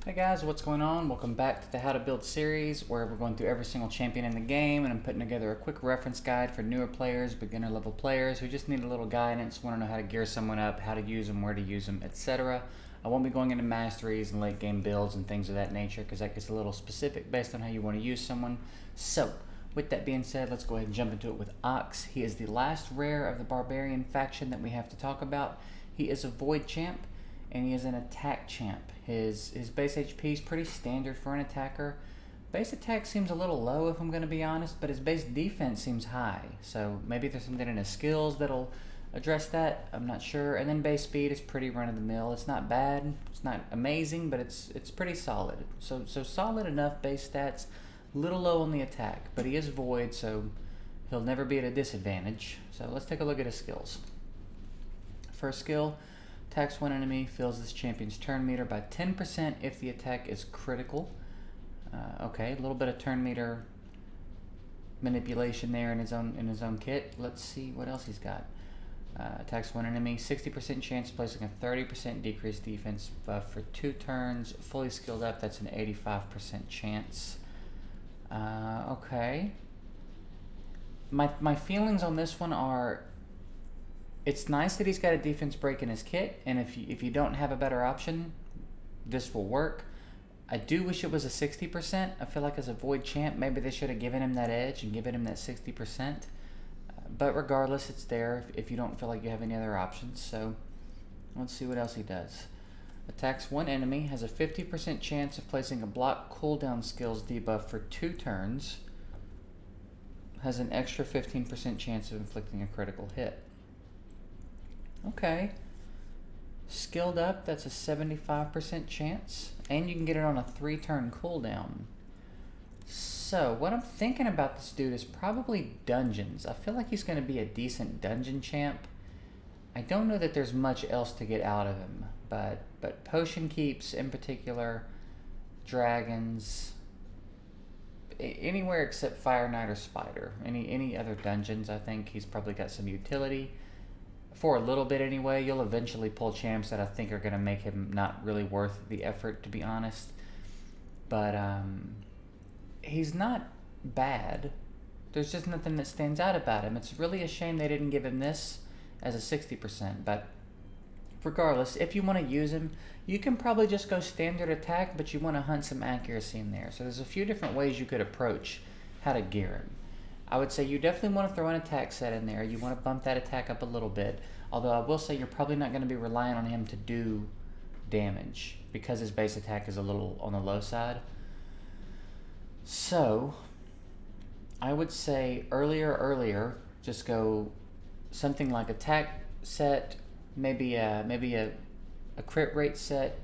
Hey guys, what's going on? Welcome back to the How to Build series where we're going through every single champion in the game and I'm putting together a quick reference guide for newer players, beginner level players who just need a little guidance, want to know how to gear someone up, how to use them, where to use them, etc. I won't be going into masteries and late game builds and things of that nature because that gets a little specific based on how you want to use someone. So, with that being said, let's go ahead and jump into it with Ox. He is the last rare of the Barbarian faction that we have to talk about. He is a Void champ and he is an attack champ. His base HP is pretty standard for an attacker. Base attack seems a little low if I'm going to be honest, but his base defense seems high. So maybe there's something in his skills that'll address that. I'm not sure. And then base speed is pretty run of the mill. It's not bad. It's not amazing, but it's pretty solid. So solid enough base stats. Little low on the attack, but he is void, so he'll never be at a disadvantage. So let's take a look at his skills. First skill. Attacks one enemy, fills this champion's turn meter by 10% if the attack is critical. Okay, a little bit of turn meter manipulation there in his own kit. Let's see what else he's got. Attacks one enemy, 60% chance of placing a 30% decreased defense buff for 2 turns. Fully skilled up, that's an 85% chance. Okay. My feelings on this one are, it's nice that he's got a defense break in his kit, and if you don't have a better option, this will work. I do wish it was a 60%. I feel like as a Void champ, maybe they should have given him that edge and given him that 60%. But regardless, it's there if you don't feel like you have any other options. So let's see what else he does. Attacks one enemy, has a 50% chance of placing a block cooldown skills debuff for 2 turns. Has an extra 15% chance of inflicting a critical hit. Okay. Skilled up, that's a 75% chance. And you can get it on a 3-turn cooldown. So, what I'm thinking about this dude is probably dungeons. I feel like he's going to be a decent dungeon champ. I don't know that there's much else to get out of him. But potion keeps in particular, dragons, anywhere except Fire Knight or Spider. Any other dungeons, I think he's probably got some utility. For a little bit anyway. You'll eventually pull champs that I think are going to make him not really worth the effort, to be honest. But he's not bad. There's just nothing that stands out about him. It's really a shame they didn't give him this as a 60%. But regardless, if you want to use him, you can probably just go standard attack, but you want to hunt some accuracy in there. So there's a few different ways you could approach how to gear him. I would say you definitely want to throw an attack set in there. You want to bump that attack up a little bit. Although I will say you're probably not going to be relying on him to do damage because his base attack is a little on the low side. So I would say earlier, just go something like attack set, maybe a crit rate set,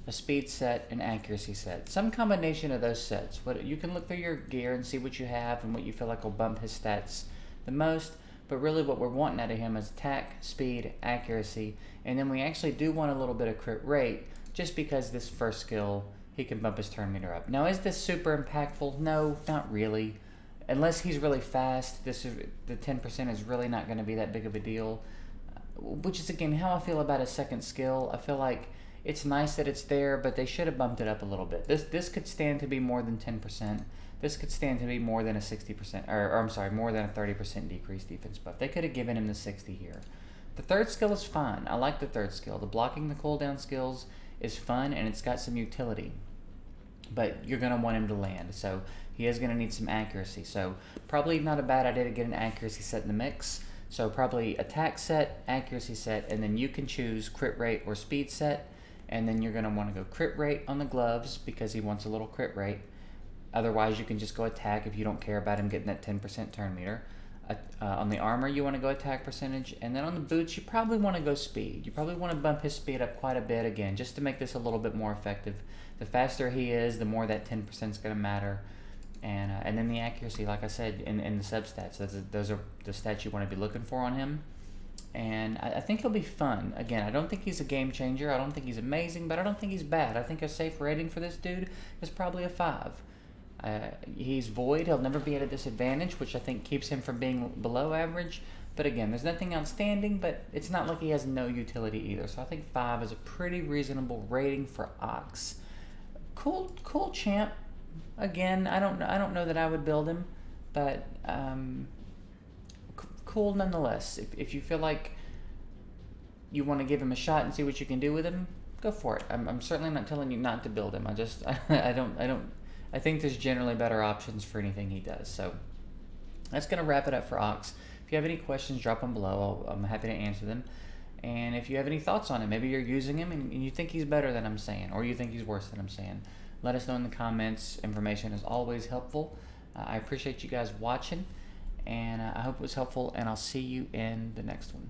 a speed set, an accuracy set. Some combination of those sets. You can look through your gear and see what you have and what you feel like will bump his stats the most. But really what we're wanting out of him is attack, speed, accuracy. And then we actually do want a little bit of crit rate just because this first skill, he can bump his turn meter up. Now, is this super impactful? No, not really. Unless he's really fast, the 10% is really not going to be that big of a deal. Which is, again, how I feel about his second skill. I feel like it's nice that it's there, but they should have bumped it up a little bit. This could stand to be more than 10%. This could stand to be more than a 60%, or I'm sorry, more than a 30% decreased defense buff. They could have given him the 60 here. The third skill is fine. I like the third skill. The blocking the cooldown skills is fun, and it's got some utility. But you're going to want him to land, so he is going to need some accuracy. So probably not a bad idea to get an accuracy set in the mix. So probably attack set, accuracy set, and then you can choose crit rate or speed set. And then you're going to want to go crit rate on the gloves because he wants a little crit rate. Otherwise, you can just go attack if you don't care about him getting that 10% turn meter. On the armor, you want to go attack percentage. And then on the boots, you probably want to go speed. You probably want to bump his speed up quite a bit again just to make this a little bit more effective. The faster he is, the more that 10% is going to matter. And then the accuracy, like I said, in the substats. Those are the stats you want to be looking for on him. And I think he'll be fun. Again, I don't think he's a game changer. I don't think he's amazing, but I don't think he's bad. I think a safe rating for this dude is probably a 5. He's void. He'll never be at a disadvantage, which I think keeps him from being below average. But again, there's nothing outstanding, but it's not like he has no utility either. So I think 5 is a pretty reasonable rating for Ox. cool champ. Again, I don't know that I would build him, but cool nonetheless. If you feel like you want to give him a shot and see what you can do with him, go for it. I'm certainly not telling you not to build him. I just I think there's generally better options for anything he does. So that's gonna wrap it up for Ox. If you have any questions, drop them below. I'm happy to answer them. And if you have any thoughts on him, maybe you're using him and you think he's better than I'm saying, or you think he's worse than I'm saying, let us know in the comments. Information is always helpful. I appreciate you guys watching, and I hope it was helpful, and I'll see you in the next one.